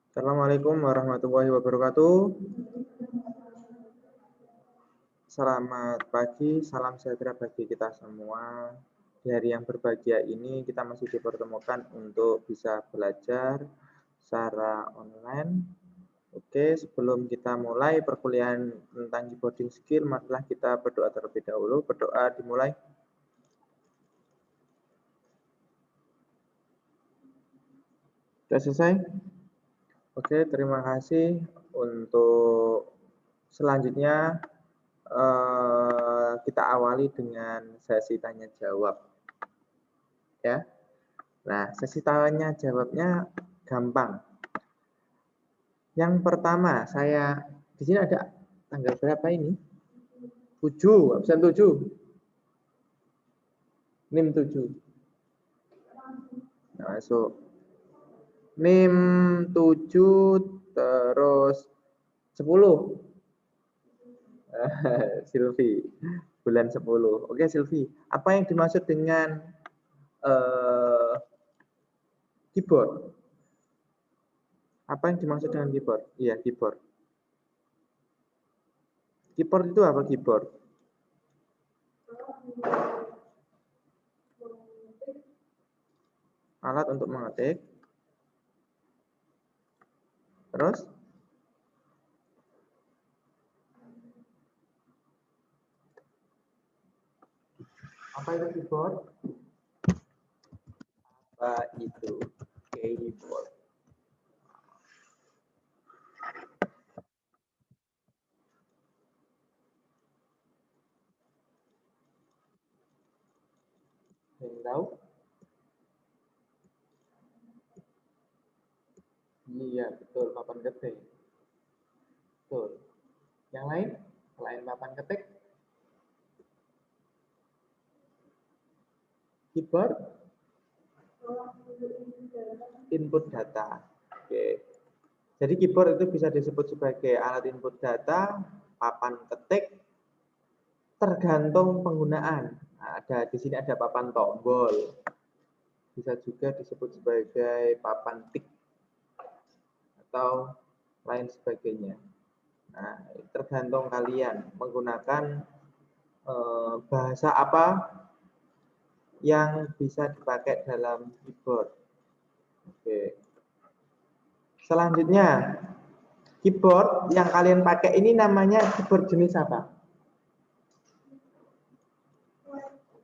Assalamualaikum warahmatullahi wabarakatuh. Selamat pagi, salam sejahtera bagi kita semua. Di hari yang berbahagia ini kita masih dipertemukan untuk bisa belajar secara online. Oke, sebelum kita mulai perkuliahan tentang keyboarding skill, marilah kita berdoa terlebih dahulu. Berdoa dimulai. Sudah selesai? Oke, terima kasih. Untuk selanjutnya kita awali dengan sesi tanya jawab. Ya. Nah, sesi tanya jawabnya gampang. Yang pertama, saya di sini ada tanggal berapa ini? 7, absen 7. NIM 7. Nah, masuk. NIM 7 terus 10. Silvi, bulan 10. Oke, Silvi. Apa yang dimaksud dengan keyboard? Apa yang dimaksud dengan keyboard? Iya, keyboard. Keyboard itu apa keyboard? Alat untuk mengetik. Terus? Apa itu keyboard? Apa itu keyboard? Yang tahu? Iya, betul, papan ketik. Betul. Yang lain? Selain papan ketik? Keyboard? Input data. Oke. Jadi keyboard itu bisa disebut sebagai alat input data, papan ketik, tergantung penggunaan. Nah, di sini ada papan tombol. Bisa juga disebut sebagai papan tik atau lain sebagainya. Nah, tergantung kalian menggunakan bahasa apa yang bisa dipakai dalam keyboard. Oke. Selanjutnya, keyboard yang kalian pakai ini namanya keyboard jenis apa?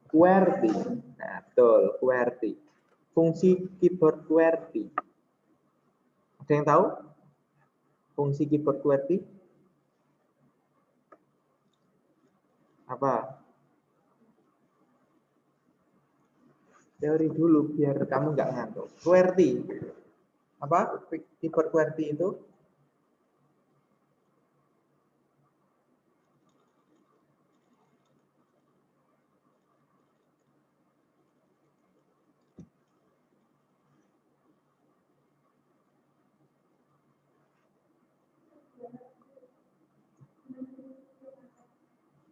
QWERTY. Nah, betul, QWERTY. Fungsi keyboard QWERTY. Ada yang tahu? Fungsi keyboard QWERTY? Apa? Teori dulu biar kamu nggak ngantuk. QWERTY. Apa? Keyboard QWERTY itu?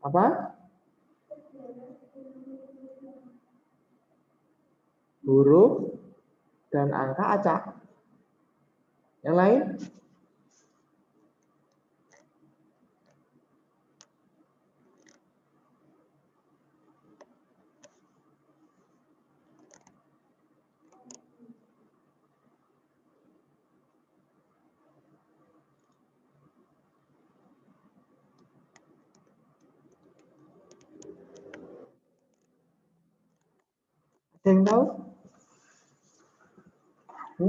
Apa? Huruf dan angka acak. Yang lain? Ada yang tahu? Ada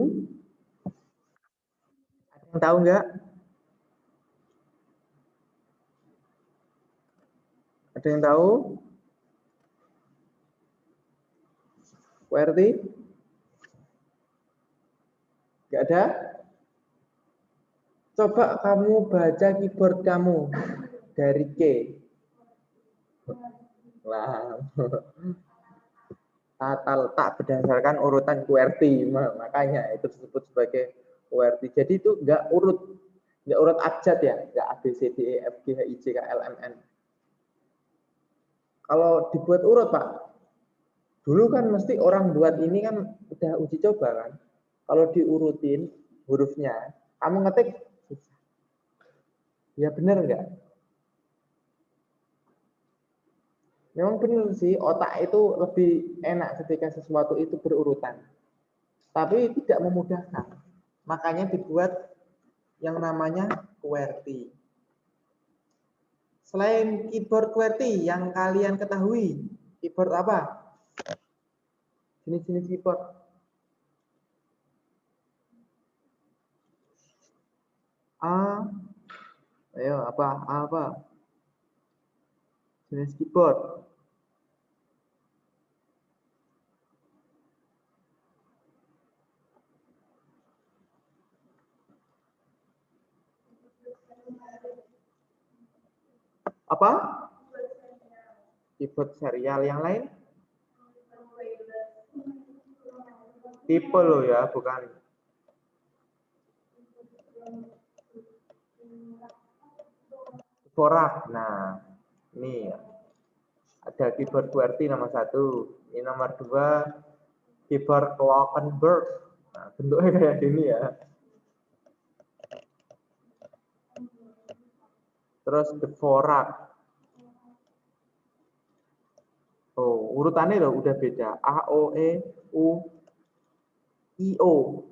yang tahu nggak? Ada yang tahu? QWERTY? Nggak ada? Coba kamu baca keyboard kamu dari K. Lah, tata letak berdasarkan urutan QWERTY, makanya itu disebut sebagai QWERTY. Jadi itu nggak urut abjad ya, nggak A B C D E F G H I J K L M N. Kalau dibuat urut Pak, dulu kan mesti orang buat ini kan udah uji coba kan. Kalau diurutin hurufnya, Kamu ngetik susah. Ya benar enggak? Memang benar sih, otak itu lebih enak ketika sesuatu itu berurutan. Tapi tidak memudahkan. Makanya dibuat yang namanya QWERTY. Selain keyboard QWERTY yang kalian ketahui, keyboard apa? Jenis-jenis keyboard. Ayo apa? Jenis keyboard. Apa? Keyboard serial yang lain? Tipe loh ya, bukan. Dvorak. Nah, ini ada keyboard QWERTY nomor 1. Ini nomor 2, keyboard Glockenberg. Nah, bentuknya kayak gini ya. Terus Dvorak. Oh, urutannya loh udah beda. A, O, E, U, I, O.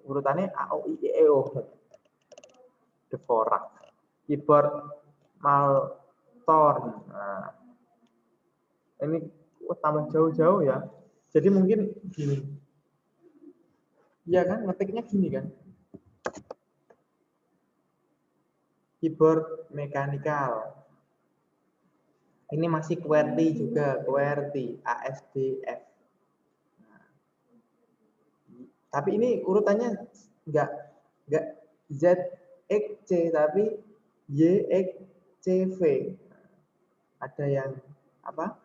Urutannya A, O, I, E, O. Dvorak. Keyboard Maltorn. Nah, ini tambah jauh-jauh ya. Jadi mungkin gini. Iya kan, ngetiknya gini kan. Keyboard mekanikal. Ini masih QWERTY juga, QWERTY, ASDF. Nah, tapi ini urutannya enggak ZXC tapi YXCV. Ada yang apa?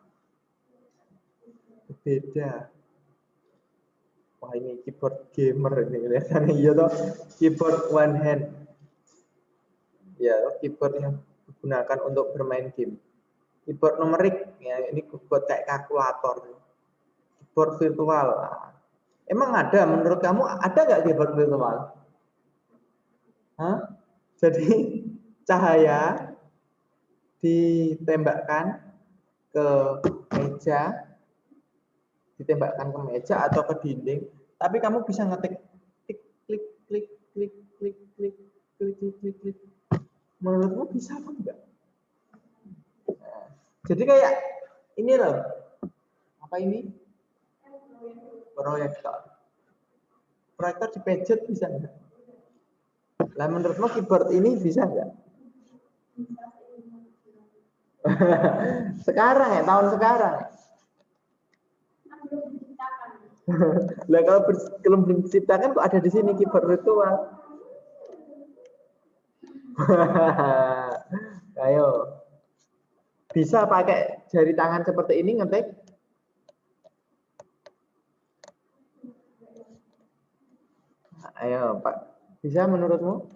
Beda. Wah, ini keyboard gamer ini kelihatannya. Iya toh, keyboard one hand. Ya, keyboard yang digunakan untuk bermain game. Keyboard numerik, ya ini keyboard kayak kalkulator. Keyboard virtual. Emang ada, menurut kamu ada nggak keyboard virtual? Hah? Jadi cahaya ditembakkan ke meja, ditembakkan ke meja atau ke dinding, tapi kamu bisa ngetik klik klik klik klik klik klik klik klik klik klik. Menurutmu bisa apa enggak? Nah, jadi kayak ini loh, apa ini? Proyektor. Proyektor dipejet bisa enggak? Lah menurutmu keyboard ini bisa enggak? Sekarang ya, tahun sekarang. Lah kalau belum diciptakan kok ada di sini keyboard virtual. Ayo. Bisa pakai jari tangan seperti ini ngetik? Ayo, Pak. Bisa menurutmu?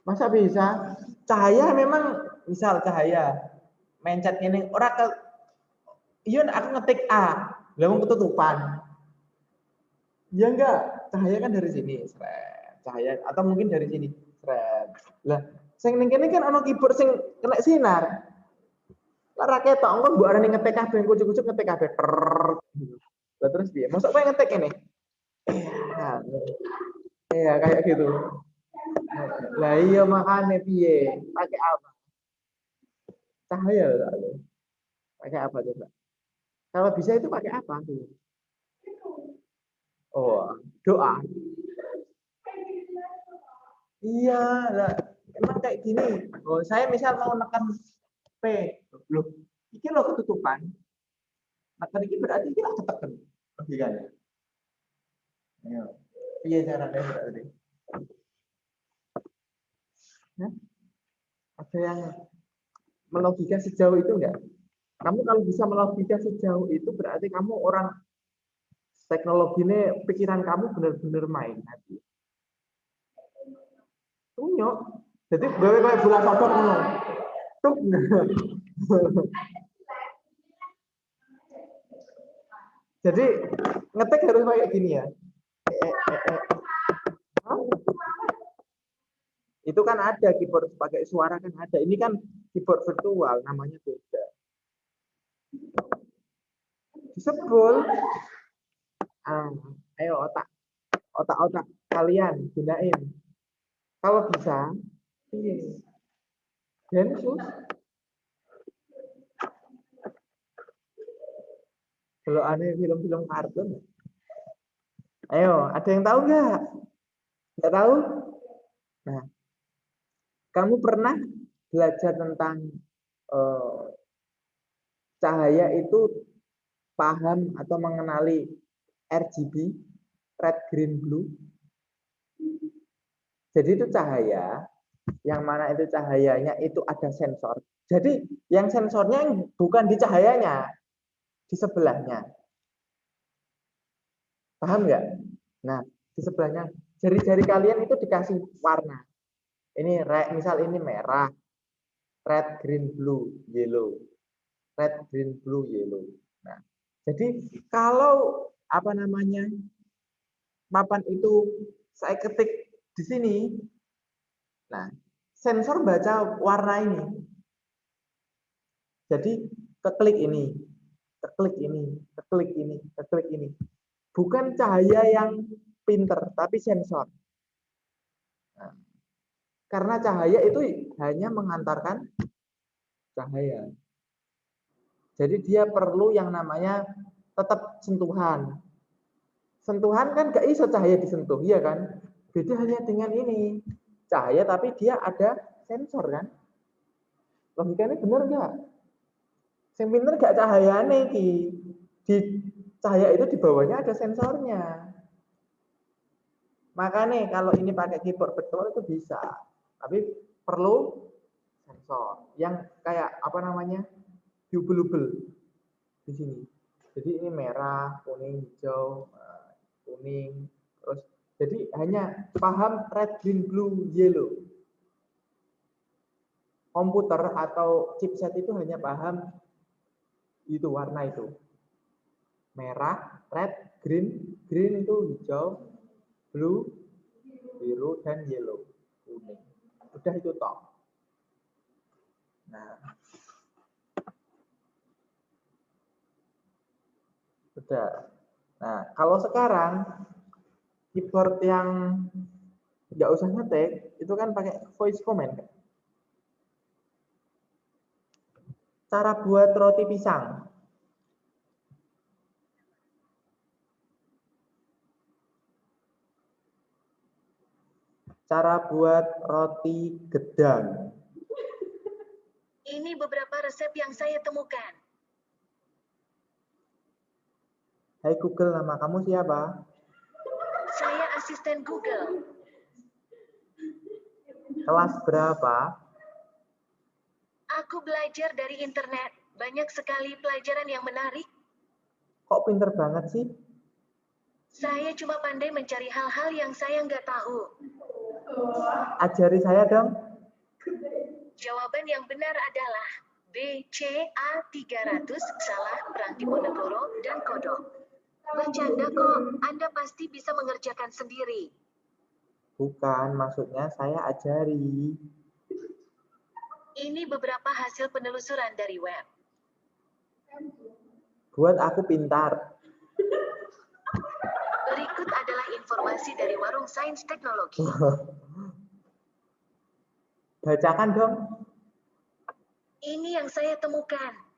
Masa bisa? Cahaya memang, misal cahaya mencet ini orang ke iya aku ngetik A, lalu ketutupan. Ya enggak, cahaya kan dari sini, seret. Cahaya atau mungkin dari sini, seret. Lah, sing ning kene kan ana keyboard sing kena sinar. Lah ra ketok engko mbok arani ngetik kabeh, kucuk-kucuk ngetik kabeh. Lah terus piye? Mosok kowe ngetik ini? Iya, kayak gitu. Lah iya makane piye? Pakai apa? Cahaya lah. Pakai apa coba? Kalau bisa itu pakai apa? Oh, doa. Iya, lah emang kayak gini. Oh, saya misal mau nekan P, loh, iki lo ketutupan. Nekan iki berarti iki lah ketekan. Logikanya. Ayo. Iya caranya berarti. Nah, ada yang melogika sejauh itu enggak? Kamu kalau bisa melogika sejauh itu berarti kamu orang teknologinya pikiran kamu benar-benar main nanti. Tunyok. Jadi gawe kayak bola sodok ngono. Tuk. Jadi ngetik harus kayak gini ya. Itu kan ada keyboard pakai suara kan ada. Ini kan keyboard virtual, namanya beda. Disebul. Ayo otak kalian gunain. Kalau bisa, Densus. Kalau aneh film-film kartun. Ayo, ada yang tahu nggak? Nggak tahu? Nah, kamu pernah belajar tentang cahaya itu paham atau mengenali RGB, red, green, blue? Jadi itu cahaya, yang mana itu cahayanya itu ada sensor. Jadi yang sensornya bukan di cahayanya, di sebelahnya. Paham nggak? Nah, di sebelahnya jari-jari kalian itu dikasih warna. Ini misal ini merah, red, green, blue, yellow. Red, green, blue, yellow. Nah, jadi kalau apa namanya papan itu saya ketik di sini, nah sensor baca warna ini. Jadi keklik ini, keklik ini, keklik ini, keklik ini. Bukan cahaya yang pinter, tapi sensor. Nah, karena cahaya itu hanya mengantarkan cahaya. Jadi dia perlu yang namanya tetap sentuhan. Sentuhan kan gak iso cahaya disentuh, ya kan? Beda hanya dengan ini. Cahaya tapi dia ada sensor kan? Logikanya bener nggak? Yang pinter gak cahayane ki. Di cahaya itu di bawahnya ada sensornya. Makanya kalau ini pakai keyboard virtual itu bisa. Tapi perlu sensor yang kayak apa namanya? Double di sini. Jadi ini merah, kuning, hijau, kuning, terus jadi hanya paham red, green, blue, yellow. Komputer atau chipset itu hanya paham itu warna itu. Merah, red, green itu hijau, blue, biru, dan yellow, kuning. Udah itu toh. Nah, udah. Nah, kalau sekarang keyboard yang nggak usah ngetik, itu kan pakai voice command. Cara buat roti pisang. Cara buat roti gedang. Ini beberapa resep yang saya temukan. Hai Google, nama kamu siapa? Saya asisten Google. Kelas berapa? Aku belajar dari internet. Banyak sekali pelajaran yang menarik. Kok pinter banget sih? Saya cuma pandai mencari hal-hal yang saya nggak tahu. Ajari saya dong. Jawaban yang benar adalah B, C, A 300, salah, Perang Diponegoro, dan Kodok. Bercanda kok, Anda pasti bisa mengerjakan sendiri. Bukan, maksudnya saya ajari. Ini beberapa hasil penelusuran dari web. Buat aku pintar. Berikut adalah informasi dari Warung Sains Teknologi. Bacakan dong. Ini yang saya temukan.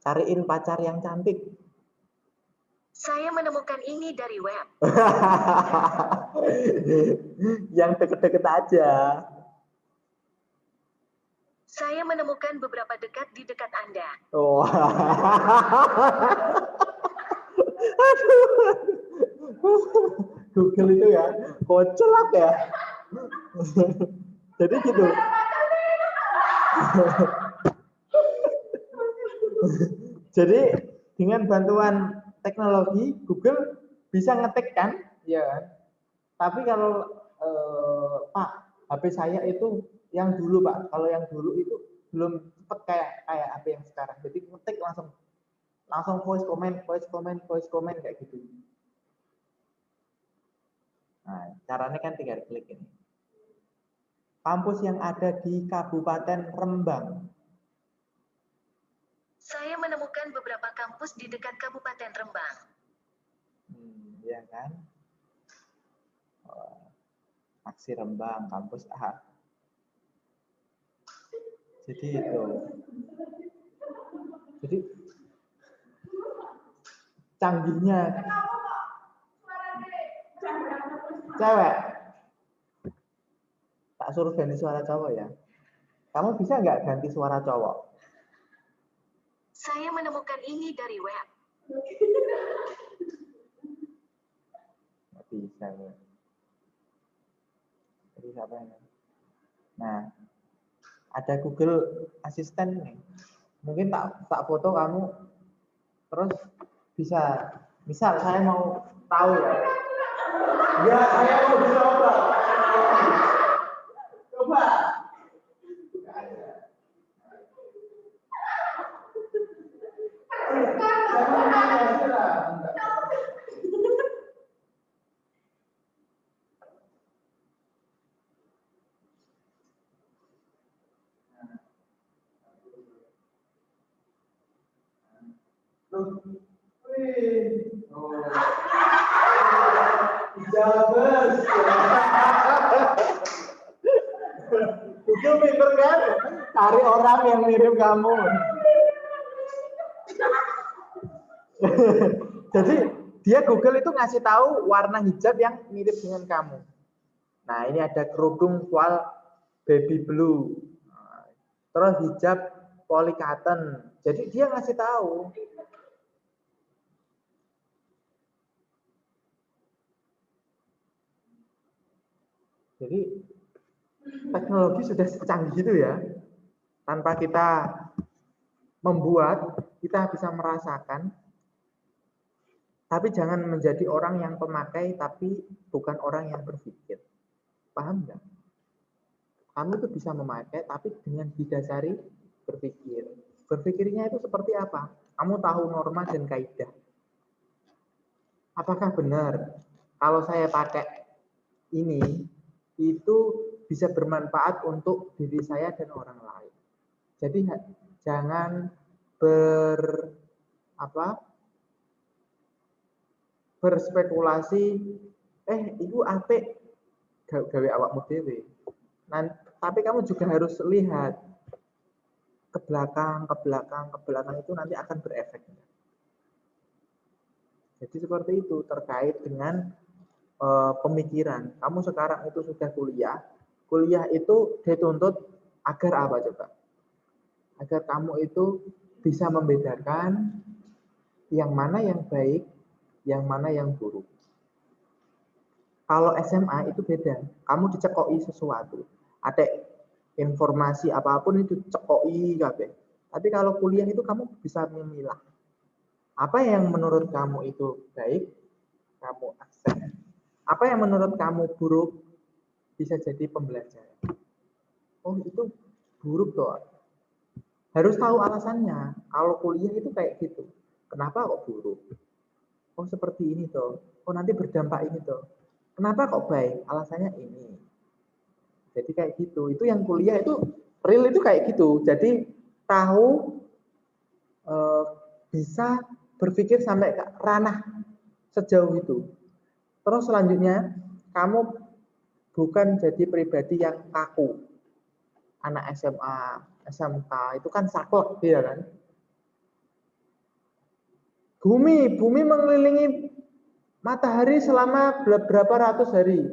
Cariin pacar yang cantik. Saya menemukan ini dari web. Yang deket-deket aja. Saya menemukan beberapa dekat di dekat Anda. Oh. Google itu ya, kocelak ya. Jadi gitu. Jadi dengan bantuan teknologi Google bisa ngetik kan, ya kan? Tapi kalau Pak, HP saya itu yang dulu Pak, kalau yang dulu itu belum cepet kayak HP yang sekarang. Jadi ngetik langsung voice comment kayak gitu. Nah, caranya kan tinggal klik ini. Kampus yang ada di Kabupaten Rembang. Saya menemukan beberapa kampus di dekat Kabupaten Rembang. Ya kan? Aksi Rembang, kampus A. Jadi itu. Jadi canggihnya cewek. Tak suruh ganti suara cowok ya. Kamu bisa nggak ganti suara cowok? Saya menemukan ini dari web. Nggak bisa. Jadi apa ini? Nah, ada Google Assistant nih. Mungkin tak foto kamu, terus bisa. Misal saya mau tahu ya. Ya, saya mau dicoba. Coba. Google pinter kan? Cari orang yang mirip kamu. Jadi dia Google itu ngasih tahu warna hijab yang mirip dengan kamu. Nah, ini ada kerudung voile baby blue. Terus hijab polycotton. Jadi dia ngasih tahu. Jadi teknologi sudah secanggih itu ya. Tanpa kita membuat, kita bisa merasakan. Tapi jangan menjadi orang yang pemakai, tapi bukan orang yang berpikir. Paham nggak? Kamu itu bisa memakai, tapi dengan didasari berpikir. Berpikirnya itu seperti apa? Kamu tahu norma dan kaidah. Apakah benar kalau saya pakai ini, itu bisa bermanfaat untuk diri saya dan orang lain. Jadi jangan berspekulasi, itu apik gawe awakmu dhewe. Nah, tapi kamu juga harus lihat ke belakang itu nanti akan berefek. Jadi seperti itu terkait dengan pemikiran. Kamu sekarang itu sudah kuliah itu dituntut agar apa coba? Agar kamu itu bisa membedakan yang mana yang baik, yang mana yang buruk. Kalau SMA itu beda, kamu dicekoi sesuatu. Ada informasi apapun itu cekoi kabeh. Tapi kalau kuliah itu kamu bisa memilah. Apa yang menurut kamu itu baik, kamu akses. Apa yang menurut kamu buruk, bisa jadi pembelajaran. Oh, itu buruk toh. Harus tahu alasannya. Kalau kuliah itu kayak gitu. Kenapa kok buruk? Oh, seperti ini toh. Oh, nanti berdampak ini toh. Kenapa kok baik? Alasannya ini. Jadi kayak gitu. Itu yang kuliah itu real itu kayak gitu. Jadi tahu bisa berpikir sampai ke ranah sejauh itu. Terus selanjutnya kamu bukan jadi pribadi yang kaku. Anak SMA, SMK itu kan saklek dia kan. Bumi mengelilingi matahari selama berapa ratus hari.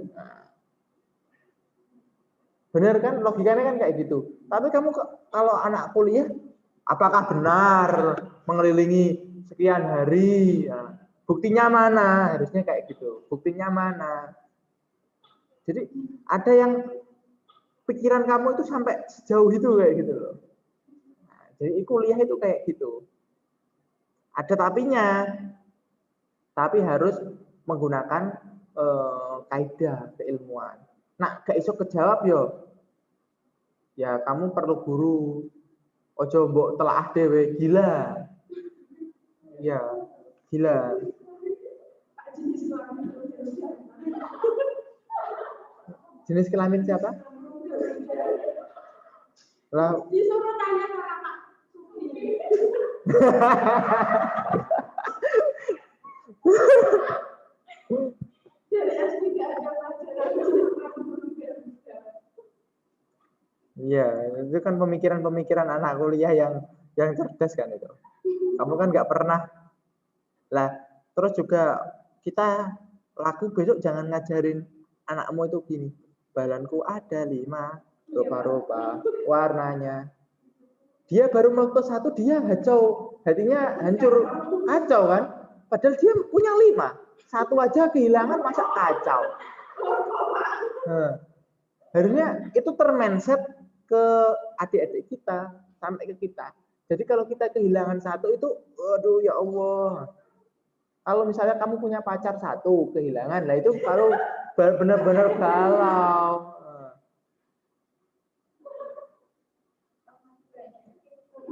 Benar kan? Logikanya kan kayak gitu. Tapi kamu kalau anak kuliah, apakah benar mengelilingi sekian hari? Buktinya mana? Harusnya kayak gitu. Buktinya mana? Jadi ada yang pikiran kamu itu sampai sejauh itu kayak gitu loh. Nah, jadi kuliah itu kayak gitu. Ada tapinya. Tapi harus menggunakan kaidah keilmuan. Nah, gak iso kejawab yo. Ya kamu perlu guru. Ojo mbok telaah dhewe, gila. Ya, gila. Jenis kelamin siapa? Lah. Disuruh tanya ke kakak. Dari SD nggak ada pelajaran. Iya, itu kan pemikiran-pemikiran anak kuliah yang cerdas kan itu. Kamu kan nggak pernah. Lah, terus juga kita laku besok jangan ngajarin anakmu itu gini. Balanku ada 5 rupa-rupa warnanya. Dia baru meletus 1, dia hacau, hatinya hancur, kacau kan? Padahal dia punya 5. 1 aja kehilangan, masa kacau. Harusnya itu termindset ke adik-adik kita, sampai ke kita. Jadi kalau kita kehilangan 1 itu, aduh ya Allah. Kalau misalnya kamu punya pacar 1 kehilangan, lah itu kalau benar-benar galau.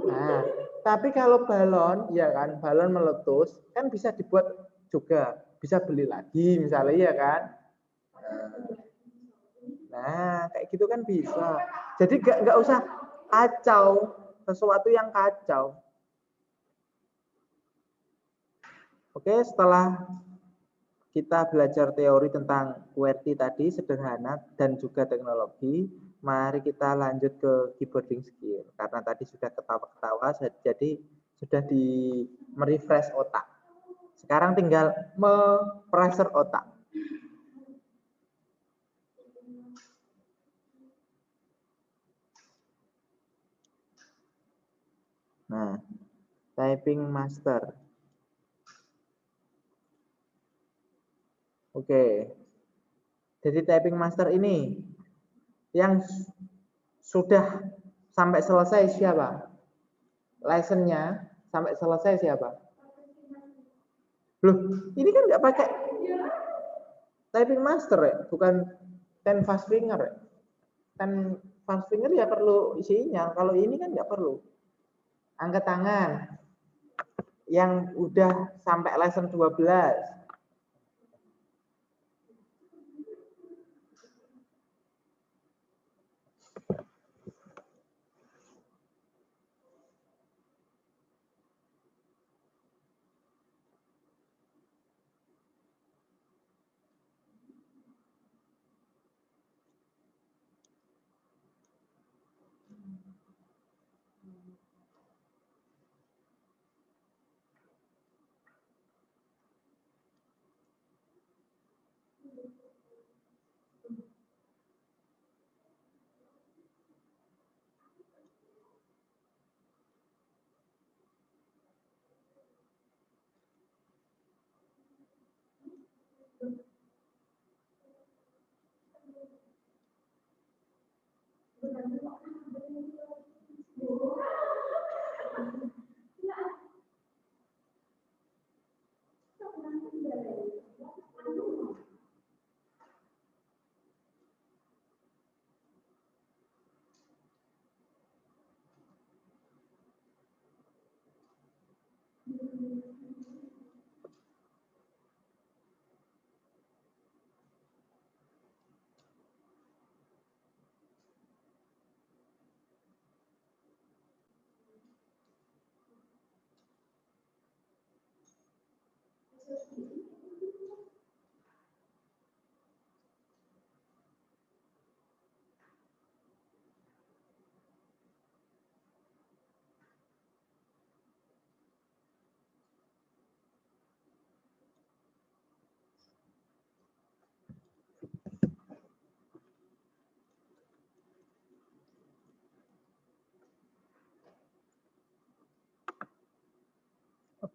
Nah, tapi kalau balon, ya kan, balon meletus, kan bisa dibuat juga, bisa beli lagi misalnya, ya kan. Nah, kayak gitu kan bisa. Jadi nggak usah kacau, sesuatu yang kacau. Oke, setelah kita belajar teori tentang QWERTY tadi, sederhana, dan juga teknologi, mari kita lanjut ke keyboarding skill. Karena tadi sudah ketawa-ketawa, jadi sudah merefresh otak. Sekarang tinggal mempressure otak. Nah, typing master. Oke. Jadi typing master ini yang sudah sampai selesai siapa? License-nya sampai selesai siapa? Loh, ini kan nggak pakai typing master ya, bukan 10 fast finger ya. 10 fast finger ya perlu isinya, kalau ini kan nggak perlu. Angkat tangan yang udah sampai license 12.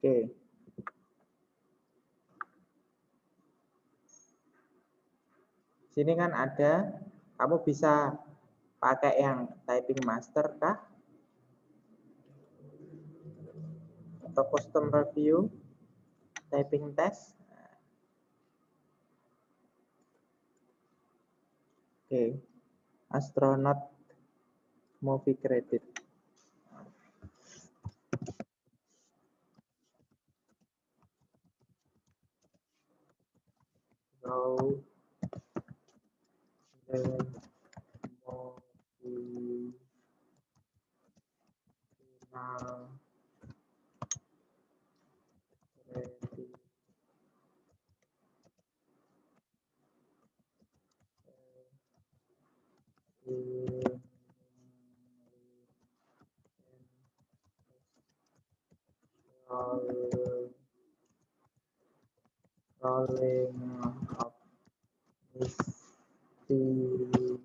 Oke. Sini kan ada, kamu bisa pakai yang typing master kah? Atau custom review, typing test. Oke. Astronaut movie credit. atau emosional rolling of mysterious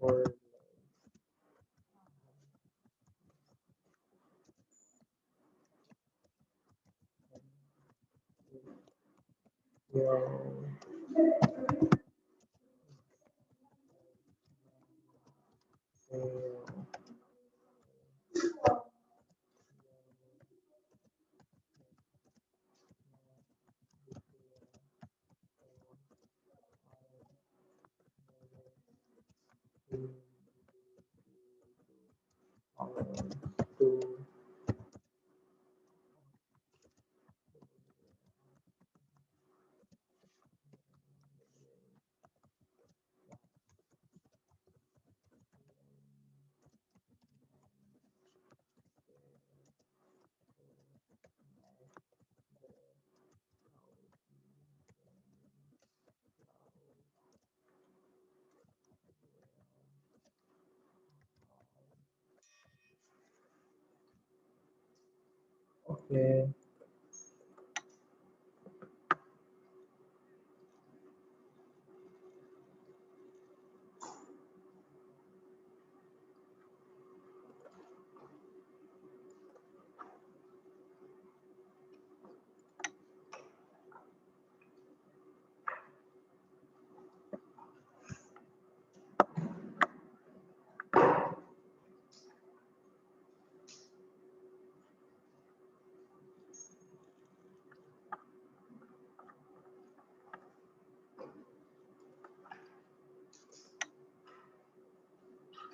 boy. Oke.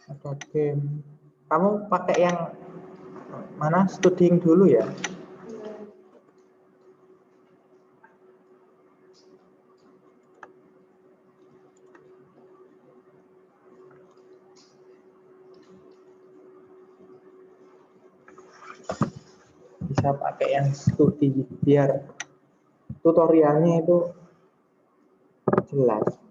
Ada game. Kamu pakai yang mana? Studying dulu ya. Bisa pakai yang studi biar tutorialnya itu jelas.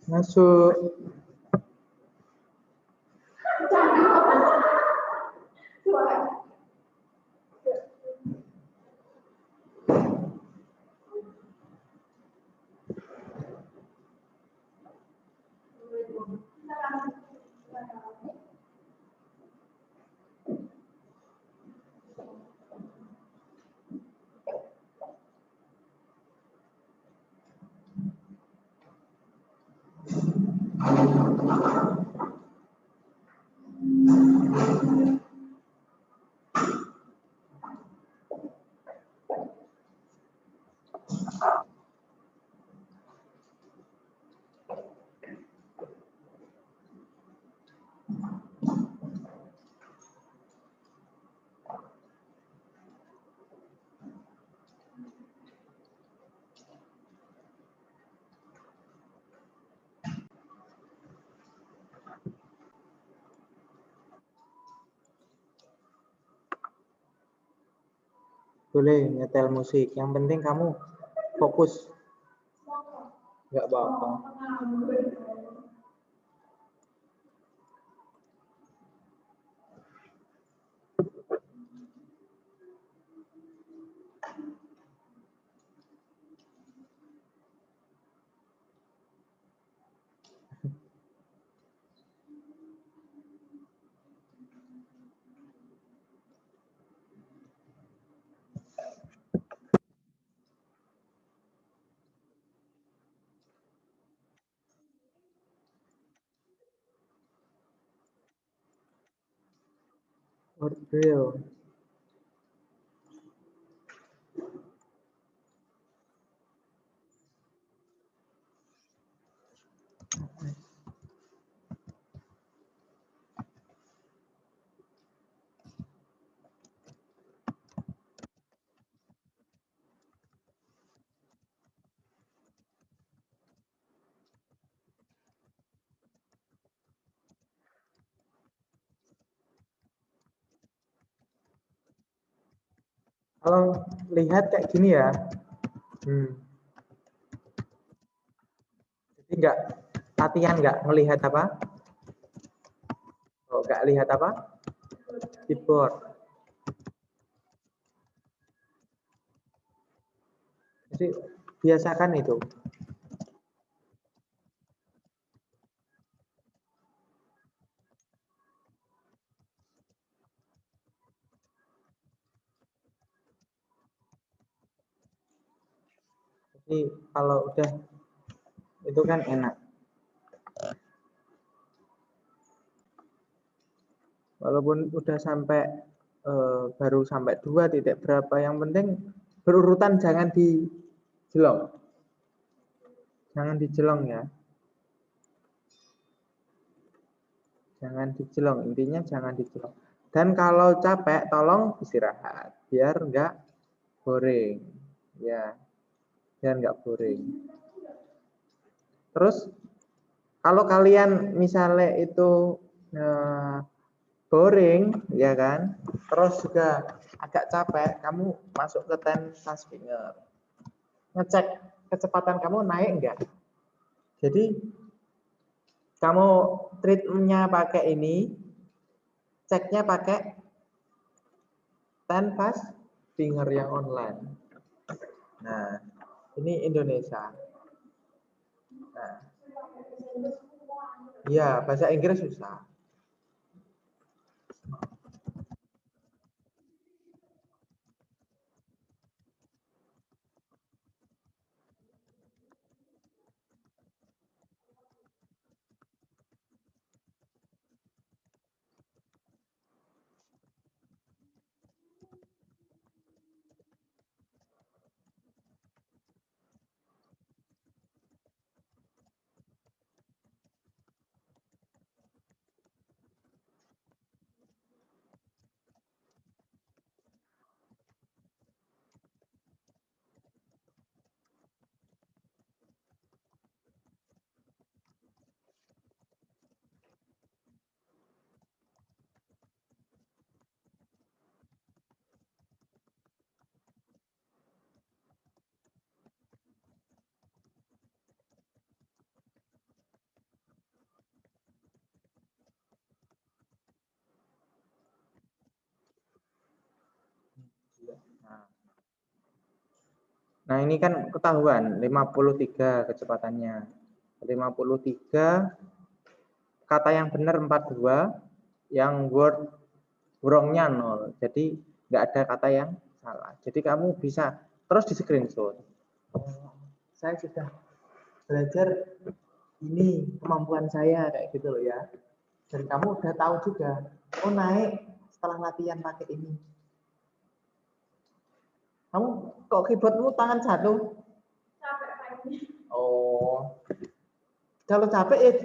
Masuk. Boleh nyetel musik, yang penting kamu fokus. Nggak apa-apa. Word drill. Kalau lihat kayak gini ya, jadi nggak latihan nggak melihat apa? Oh, nggak lihat apa? Keyboard. Jadi biasakan itu. Jadi kalau udah itu kan enak. Walaupun udah sampai baru sampai 2 titik berapa, yang penting berurutan, jangan dijelong. Jangan dijelong ya. Jangan dijelong, intinya jangan dijelong. Dan kalau capek tolong istirahat biar enggak boring. Ya. Biar enggak boring. Terus kalau kalian misalnya itu boring, ya kan? Terus juga agak capek, kamu masuk ke 10 fast finger. Ngecek kecepatan kamu naik enggak? Jadi kamu treatmentnya pakai ini, ceknya pakai 10 fast finger yang online. Nah, ini Indonesia. Nah, iya, bahasa Inggris susah. Nah, ini kan ketahuan 53 kecepatannya. 53, kata yang benar 42, yang word wrong-nya 0. Jadi nggak ada kata yang salah. Jadi kamu bisa terus di screenshot. Oh, saya sudah belajar ini, kemampuan saya kayak gitu loh ya. Dan kamu udah tahu juga, oh naik setelah latihan pakai ini. Kamu kok keyboardmu tangan satu? Capek pagi. Oh, kalau capek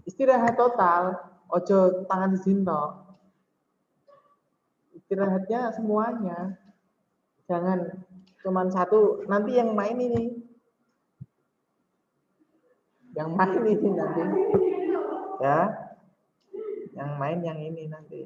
istirahat total, ojo tangan disinto. Istirahatnya semuanya, jangan cuman satu. Nanti yang main ini, nanti, ya, yang main yang ini nanti.